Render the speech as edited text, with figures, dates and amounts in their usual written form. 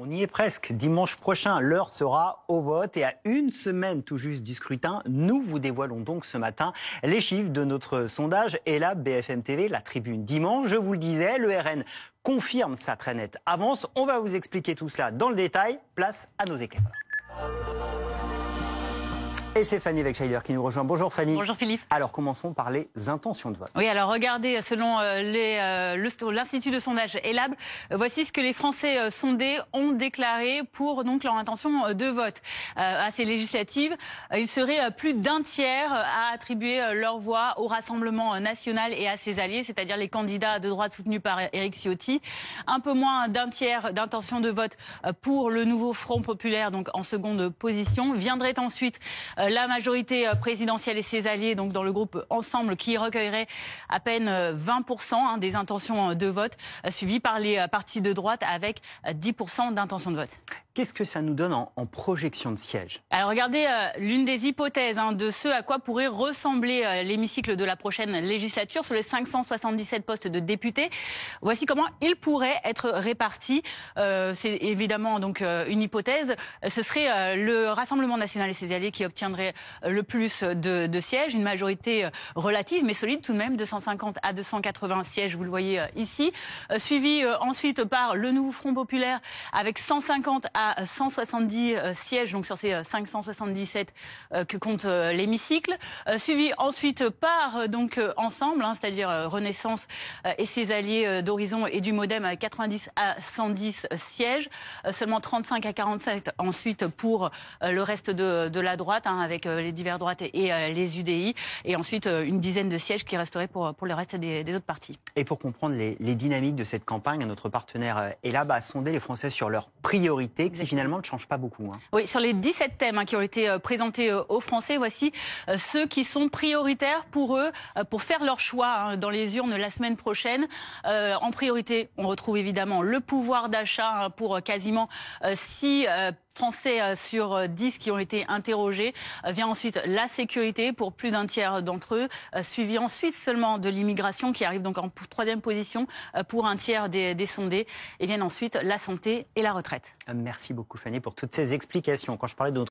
On y est presque. Dimanche prochain, l'heure sera au vote. Et à une semaine tout juste du scrutin, nous vous dévoilons donc ce matin les chiffres de notre sondage. Et là, BFM TV, la tribune dimanche, je vous le disais, le RN confirme sa très nette avance. On va vous expliquer tout cela dans le détail. Place à nos éclaireurs. Et c'est Fanny Wegscheider qui nous rejoint. Bonjour Fanny. Bonjour Philippe. Alors commençons par les intentions de vote. Oui, alors regardez, selon l'Institut de sondage ELAB, voici ce que les Français sondés ont déclaré pour donc leur intention de vote. À ces législatives, il serait plus d'un tiers à attribuer leur voix au Rassemblement national et à ses alliés, c'est-à-dire les candidats de droite soutenus par Éric Ciotti. Un peu moins d'un tiers d'intention de vote pour le nouveau Front populaire, donc en seconde position. Viendrait ensuite la majorité présidentielle et ses alliés, donc dans le groupe Ensemble, qui recueillerait à peine 20% des intentions de vote, suivi par les partis de droite avec 10% d'intentions de vote. Qu'est-ce que ça nous donne en projection de sièges? Alors regardez l'une des hypothèses de ce à quoi pourrait ressembler l'hémicycle de la prochaine législature sur les 577 postes de députés. Voici comment il pourrait être réparti. C'est évidemment donc une hypothèse. Ce serait le Rassemblement national et ses alliés qui obtiendraient le plus de sièges, une majorité relative mais solide tout de même, 250 à 280 sièges, vous le voyez ici. Suivi ensuite par le nouveau Front populaire avec 150 à 170 sièges, donc sur ces 577 que compte l'hémicycle. Suivi ensuite par donc Ensemble, c'est-à-dire Renaissance et ses alliés d'Horizon et du Modem avec 90 à 110 sièges. Seulement 35 à 47 ensuite pour le reste de la droite, avec les diverses droites et les UDI. Et ensuite une dizaine de sièges qui resteraient pour le reste des autres partis. Et pour comprendre les dynamiques de cette campagne, notre partenaire ELAB a sondé les Français sur leurs priorités. Qui finalement ne change pas beaucoup. Oui, sur les 17 thèmes qui ont été présentés aux Français, voici ceux qui sont prioritaires pour eux, pour faire leur choix dans les urnes la semaine prochaine. En priorité, on retrouve évidemment le pouvoir d'achat pour quasiment 6 Français sur 10 qui ont été interrogés. Vient ensuite la sécurité pour plus d'un tiers d'entre eux, suivi ensuite seulement de l'immigration qui arrive donc en troisième position pour un tiers des sondés. Et viennent ensuite la santé et la retraite. Merci beaucoup Fanny pour toutes ces explications. Quand je parlais de notre